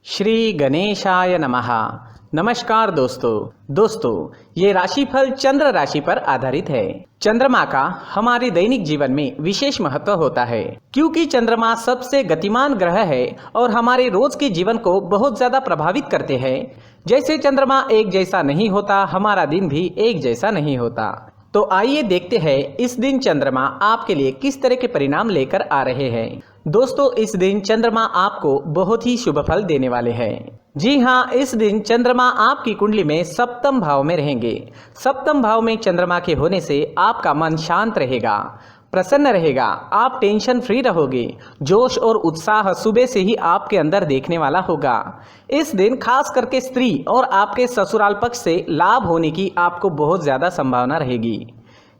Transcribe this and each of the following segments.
श्री गणेशाय नमः। नमस्कार दोस्तों ये राशिफल चंद्र राशि पर आधारित है। चंद्रमा का हमारे दैनिक जीवन में विशेष महत्व होता है क्योंकि चंद्रमा सबसे गतिमान ग्रह है और हमारे रोज के जीवन को बहुत ज्यादा प्रभावित करते हैं। जैसे चंद्रमा एक जैसा नहीं होता, हमारा दिन भी एक जैसा नहीं होता। तो आइए देखते हैं इस दिन चंद्रमा आपके लिए किस तरह के परिणाम लेकर आ रहे हैं। दोस्तों, इस दिन चंद्रमा आपको बहुत ही शुभ फल देने वाले हैं। जी हाँ, इस दिन चंद्रमा आपकी कुंडली में सप्तम भाव में रहेंगे। सप्तम भाव में चंद्रमा के होने से आपका मन शांत रहेगा, प्रसन्न रहेगा, आप टेंशन फ्री रहोगे। जोश और उत्साह सुबह से ही आपके अंदर देखने वाला होगा। इस दिन खास करके स्त्री और आपके ससुराल पक्ष से लाभ होने की आपको बहुत ज्यादा संभावना रहेगी।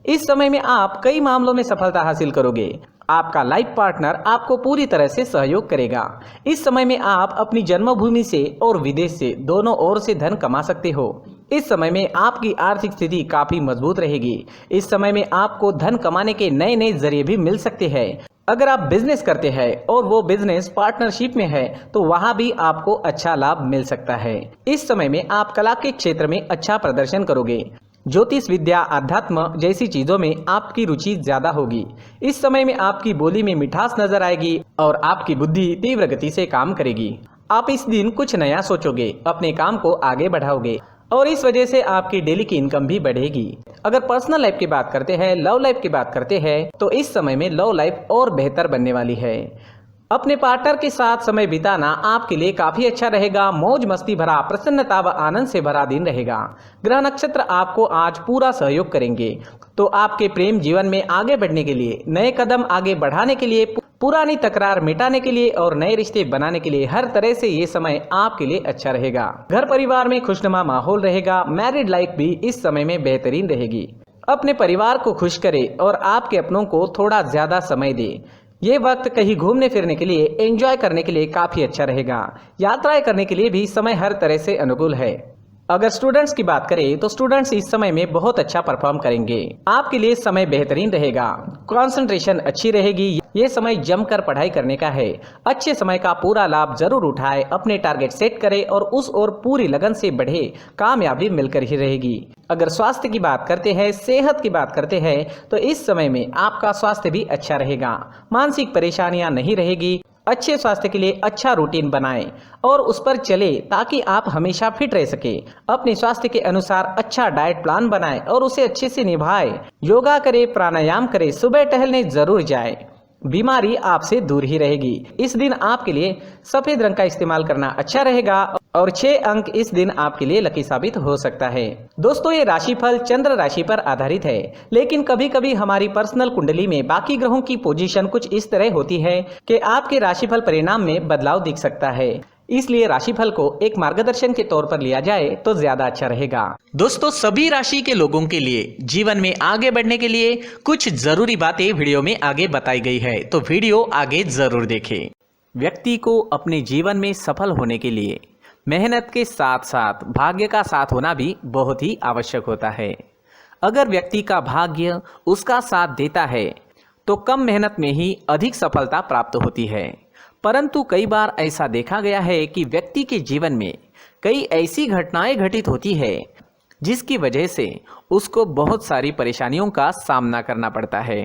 इस समय में आप कई मामलों में सफलता हासिल करोगे। आपका लाइफ पार्टनर आपको पूरी तरह से सहयोग करेगा। इस समय में आप अपनी जन्मभूमि से और विदेश से दोनों ओर से धन कमा सकते हो। इस समय में आपकी आर्थिक स्थिति काफी मजबूत रहेगी। इस समय में आपको धन कमाने के नए नए जरिए भी मिल सकते हैं। अगर आप बिजनेस करते हैं और वो बिजनेस पार्टनरशिप में है तो वहां भी आपको अच्छा लाभ मिल सकता है। इस समय में आप कला के क्षेत्र में अच्छा प्रदर्शन करोगे। ज्योतिष विद्या, अध्यात्म जैसी चीजों में आपकी रुचि ज्यादा होगी। इस समय में आपकी बोली में मिठास नजर आएगी और आपकी बुद्धि तीव्र गति से काम करेगी। आप इस दिन कुछ नया सोचोगे, अपने काम को आगे बढ़ाओगे और इस वजह से आपकी डेली की इनकम भी बढ़ेगी। अगर पर्सनल लाइफ की बात करते हैं, लव लाइफ की बात करते हैं तो इस समय में लव लाइफ और बेहतर बनने वाली है। अपने पार्टनर के साथ समय बिताना आपके लिए काफी अच्छा रहेगा। मौज मस्ती भरा, प्रसन्नता व आनंद से भरा दिन रहेगा। ग्रह नक्षत्र आपको आज पूरा सहयोग करेंगे। तो आपके प्रेम जीवन में आगे बढ़ने के लिए, नए कदम आगे बढ़ाने के लिए, पुरानी तकरार मिटाने के लिए और नए रिश्ते बनाने के लिए हर तरह से ये समय आपके लिए अच्छा रहेगा। घर परिवार में खुशनुमा माहौल रहेगा। मैरिड लाइफ भी इस समय में बेहतरीन रहेगी। अपने परिवार को खुश करे और आपके अपनों को थोड़ा ज्यादा समय दे। ये वक्त कहीं घूमने फिरने के लिए, एंजॉय करने के लिए काफी अच्छा रहेगा। यात्राएं करने के लिए भी समय हर तरह से अनुकूल है। अगर स्टूडेंट्स की बात करें तो स्टूडेंट्स इस समय में बहुत अच्छा परफॉर्म करेंगे। आपके लिए समय बेहतरीन रहेगा, कंसंट्रेशन अच्छी रहेगी। ये समय जमकर पढ़ाई करने का है। अच्छे समय का पूरा लाभ जरूर उठाए, अपने टारगेट सेट करें और उस ओर पूरी लगन से बढ़े। कामयाबी मिलकर ही रहेगी। अगर स्वास्थ्य की बात करते हैं, सेहत की बात करते हैं तो इस समय में आपका स्वास्थ्य भी अच्छा रहेगा। मानसिक परेशानियां नहीं रहेगी। अच्छे स्वास्थ्य के लिए अच्छा रूटीन बनाएं और उस पर चले ताकि आप हमेशा फिट रह सके। अपने स्वास्थ्य के अनुसार अच्छा डाइट प्लान बनाएं और उसे अच्छे से निभाएं। योगा करें, प्राणायाम करें, सुबह टहलने जरूर जाएं। बीमारी आपसे दूर ही रहेगी। इस दिन आपके लिए सफेद रंग का इस्तेमाल करना अच्छा रहेगा और 6 अंक इस दिन आपके लिए लकी साबित हो सकता है। दोस्तों, ये राशिफल चंद्र राशि पर आधारित है, लेकिन कभी कभी हमारी पर्सनल कुंडली में बाकी ग्रहों की पोजीशन कुछ इस तरह होती है कि आपके राशिफल परिणाम में बदलाव दिख सकता है। इसलिए राशिफल को एक मार्गदर्शन के तौर पर लिया जाए तो ज्यादा अच्छा रहेगा। दोस्तों, सभी राशि के लोगों के लिए जीवन में आगे बढ़ने के लिए कुछ जरूरी बातें वीडियो में आगे बताई गई है, तो वीडियो आगे जरूर देखें। व्यक्ति को अपने जीवन में सफल होने के लिए मेहनत के साथ साथ भाग्य का साथ होना भी बहुत ही आवश्यक होता है। अगर व्यक्ति का भाग्य उसका साथ देता है तो कम मेहनत में ही अधिक सफलता प्राप्त होती है। परंतु कई बार ऐसा देखा गया है कि व्यक्ति के जीवन में कई ऐसी घटनाएं घटित होती है जिसकी वजह से उसको बहुत सारी परेशानियों का सामना करना पड़ता है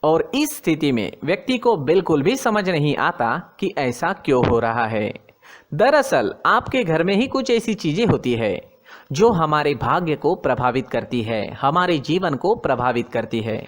और इस स्थिति में व्यक्ति को बिल्कुल भी समझ नहीं आता कि ऐसा क्यों हो रहा है। दरअसल आपके घर में ही कुछ ऐसी चीजें होती है जो हमारे भाग्य को प्रभावित करती है, हमारे जीवन को प्रभावित करती है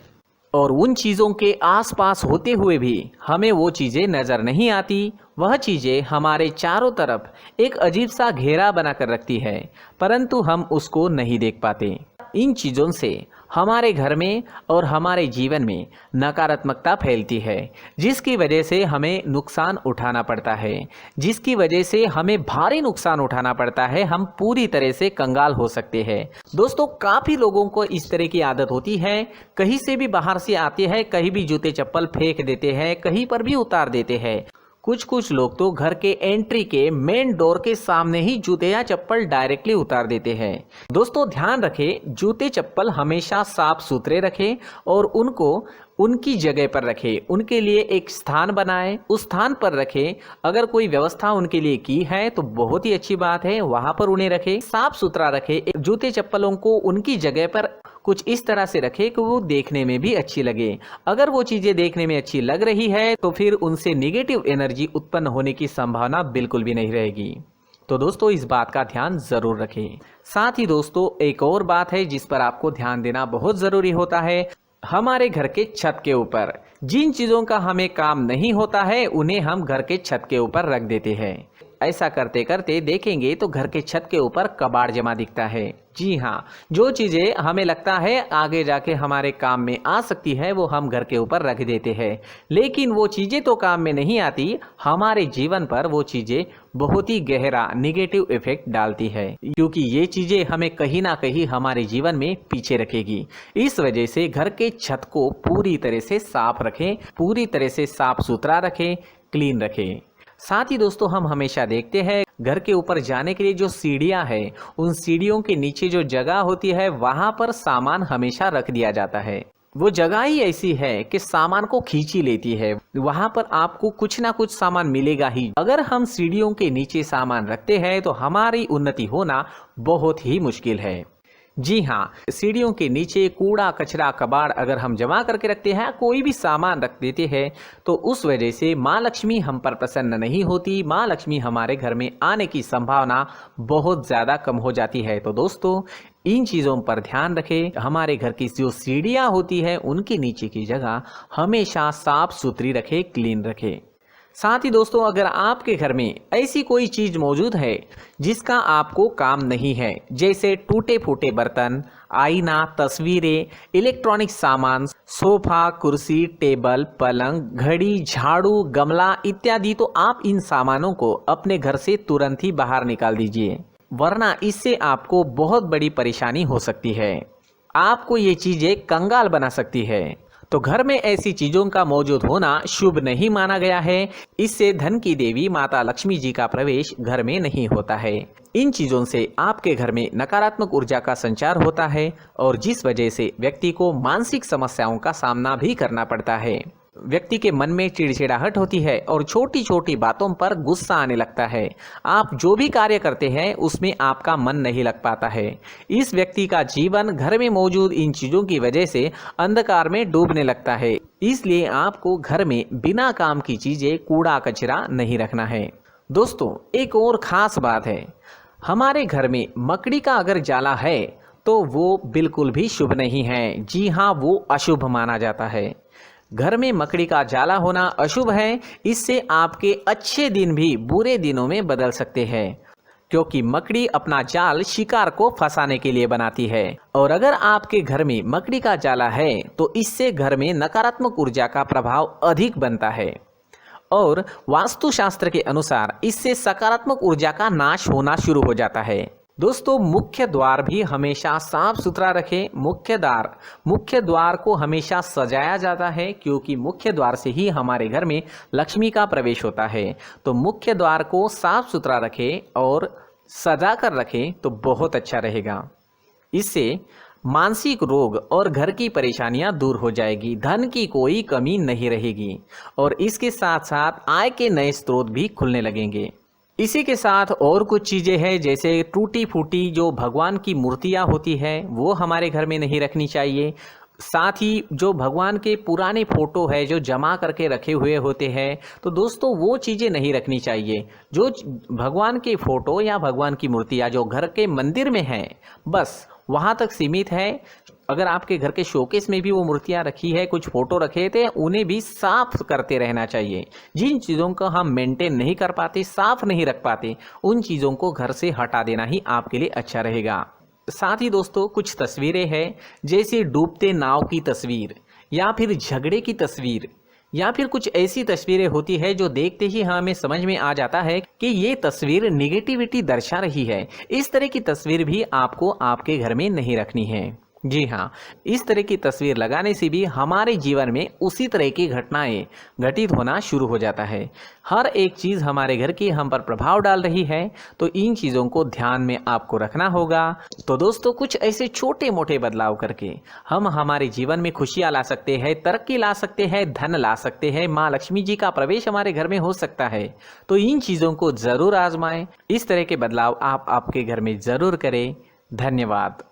और उन चीज़ों के आसपास होते हुए भी हमें वो चीज़ें नज़र नहीं आती। वह चीज़ें हमारे चारों तरफ एक अजीब सा घेरा बनाकर रखती है, परंतु हम उसको नहीं देख पाते। इन चीज़ों से हमारे घर में और हमारे जीवन में नकारात्मकता फैलती है, जिसकी वजह से हमें नुकसान उठाना पड़ता है, जिसकी वजह से हमें भारी नुकसान उठाना पड़ता है। हम पूरी तरह से कंगाल हो सकते हैं। दोस्तों, काफ़ी लोगों को इस तरह की आदत होती है, कहीं से भी बाहर से आते हैं, कहीं भी जूते चप्पल फेंक देते हैं, कहीं पर भी उतार देते हैं। कुछ लोग तो घर के एंट्री के मेन डोर के सामने ही जूते या चप्पल डायरेक्टली उतार देते हैं। दोस्तों, ध्यान रखें, जूते चप्पल हमेशा साफ सुथरे रखें और उनको उनकी जगह पर रखें, उनके लिए एक स्थान बनाएं, उस स्थान पर रखें। अगर कोई व्यवस्था उनके लिए की है तो बहुत ही अच्छी बात है, वहां पर उन्हें रखें, साफ सुथरा रखें। जूते चप्पलों को उनकी जगह पर कुछ इस तरह से रखें कि वो देखने में भी अच्छी लगे। अगर वो चीजें देखने में अच्छी लग रही है तो फिर उनसे निगेटिव एनर्जी उत्पन्न होने की संभावना बिल्कुल भी नहीं रहेगी। तो दोस्तों इस बात का ध्यान जरूर रखें। साथ ही दोस्तों एक और बात है जिस पर आपको ध्यान देना बहुत जरूरी होता है, हमारे घर के छत के ऊपर जिन चीजों का हमें काम नहीं होता है उन्हें हम घर के छत के ऊपर रख देते हैं। ऐसा करते करते देखेंगे तो घर के छत के ऊपर कबाड़ जमा दिखता है। जी हाँ, जो चीजें हमें लगता है आगे जाके हमारे काम में आ सकती है वो हम घर के ऊपर रख देते हैं, लेकिन वो चीजें तो काम में नहीं आती, हमारे जीवन पर वो चीजें बहुत ही गहरा निगेटिव इफेक्ट डालती है, क्योंकि ये चीजें हमें कहीं ना कहीं हमारे जीवन में पीछे रखेगी। इस वजह से घर के छत को पूरी तरह से साफ रखें, पूरी तरह से साफ सुथरा रखें, क्लीन रखें। साथ ही दोस्तों हम हमेशा देखते हैं घर के ऊपर जाने के लिए जो सीढ़ियां हैं, उन सीढ़ियों के नीचे जो जगह होती है वहां पर सामान हमेशा रख दिया जाता है। वो जगह ही ऐसी है कि सामान को खींची लेती है, वहां पर आपको कुछ ना कुछ सामान मिलेगा ही। अगर हम सीढ़ियों के नीचे सामान रखते हैं तो हमारी उन्नति होना बहुत ही मुश्किल है। जी हाँ, सीढ़ियों के नीचे कूड़ा कचरा कबाड़ अगर हम जमा करके रखते हैं, कोई भी सामान रख देते हैं, तो उस वजह से माँ लक्ष्मी हम पर प्रसन्न नहीं होती, माँ लक्ष्मी हमारे घर में आने की संभावना बहुत ज़्यादा कम हो जाती है। तो दोस्तों इन चीज़ों पर ध्यान रखें। हमारे घर की जो सीढ़ियाँ होती है उनके नीचे की जगह हमेशा साफ सुथरी रखें, क्लीन रखें। साथ ही दोस्तों अगर आपके घर में ऐसी कोई चीज मौजूद है जिसका आपको काम नहीं है, जैसे टूटे फूटे बर्तन, आईना, तस्वीरें, इलेक्ट्रॉनिक सामान, सोफा, कुर्सी, टेबल, पलंग, घड़ी, झाड़ू, गमला इत्यादि, तो आप इन सामानों को अपने घर से तुरंत ही बाहर निकाल दीजिए, वरना इससे आपको बहुत बड़ी परेशानी हो सकती है। आपको ये चीजें कंगाल बना सकती है। तो घर में ऐसी चीजों का मौजूद होना शुभ नहीं माना गया है। इससे धन की देवी माता लक्ष्मी जी का प्रवेश घर में नहीं होता है। इन चीजों से आपके घर में नकारात्मक ऊर्जा का संचार होता है और जिस वजह से व्यक्ति को मानसिक समस्याओं का सामना भी करना पड़ता है। व्यक्ति के मन में चिड़चिड़ाहट होती है और छोटी छोटी बातों पर गुस्सा आने लगता है। आप जो भी कार्य करते हैं उसमें आपका मन नहीं लग पाता है। इस व्यक्ति का जीवन घर में मौजूद इन चीजों की वजह से अंधकार में डूबने लगता है। इसलिए आपको घर में बिना काम की चीजें, कूड़ा कचरा नहीं रखना है। दोस्तों एक और खास बात है, हमारे घर में मकड़ी का अगर जाला है तो वो बिल्कुल भी शुभ नहीं है। जी हाँ, वो अशुभ माना जाता है। घर में मकड़ी का जाला होना अशुभ है। इससे आपके अच्छे दिन भी बुरे दिनों में बदल सकते हैं, क्योंकि मकड़ी अपना जाल शिकार को फंसाने के लिए बनाती है। और अगर आपके घर में मकड़ी का जाला है तो इससे घर में नकारात्मक ऊर्जा का प्रभाव अधिक बनता है और वास्तुशास्त्र के अनुसार इससे सकारात्मक ऊर्जा का नाश होना शुरू हो जाता है। दोस्तों मुख्य द्वार भी हमेशा साफ सुथरा रखें। मुख्य द्वार को हमेशा सजाया जाता है, क्योंकि मुख्य द्वार से ही हमारे घर में लक्ष्मी का प्रवेश होता है। तो मुख्य द्वार को साफ सुथरा रखें और सजा कर रखें तो बहुत अच्छा रहेगा। इससे मानसिक रोग और घर की परेशानियां दूर हो जाएगी, धन की कोई कमी नहीं रहेगी और इसके साथ साथ आय के नए स्रोत भी खुलने लगेंगे। इसी के साथ और कुछ चीज़ें हैं, जैसे टूटी फूटी जो भगवान की मूर्तियां होती है वो हमारे घर में नहीं रखनी चाहिए। साथ ही जो भगवान के पुराने फोटो है जो जमा करके रखे हुए होते हैं, तो दोस्तों वो चीज़ें नहीं रखनी चाहिए। जो भगवान के फोटो या भगवान की मूर्तियां जो घर के मंदिर में हैं बस वहाँ तक सीमित है। अगर आपके घर के शोकेस में भी वो मूर्तियां रखी है, कुछ फोटो रखे थे, उन्हें भी साफ करते रहना चाहिए। जिन चीज़ों को हम मेंटेन नहीं कर पाते, साफ नहीं रख पाते, उन चीज़ों को घर से हटा देना ही आपके लिए अच्छा रहेगा। साथ ही दोस्तों कुछ तस्वीरें हैं, जैसे डूबते नाव की तस्वीर या फिर झगड़े की तस्वीर या फिर कुछ ऐसी तस्वीरें होती है जो देखते ही हमें समझ में आ जाता है कि ये तस्वीर निगेटिविटी दर्शा रही है। इस तरह की तस्वीर भी आपको आपके घर में नहीं रखनी है। जी हाँ, इस तरह की तस्वीर लगाने से भी हमारे जीवन में उसी तरह की घटनाएं घटित होना शुरू हो जाता है। हर एक चीज़ हमारे घर की हम पर प्रभाव डाल रही है, तो इन चीज़ों को ध्यान में आपको रखना होगा। तो दोस्तों, कुछ ऐसे छोटे मोटे बदलाव करके हम हमारे जीवन में खुशियाँ ला सकते हैं, तरक्की ला सकते हैं, धन ला सकते हैं, माँ लक्ष्मी जी का प्रवेश हमारे घर में हो सकता है। तो इन चीज़ों को ज़रूर आजमाएं। इस तरह के बदलाव आप आपके घर में ज़रूर करें। धन्यवाद।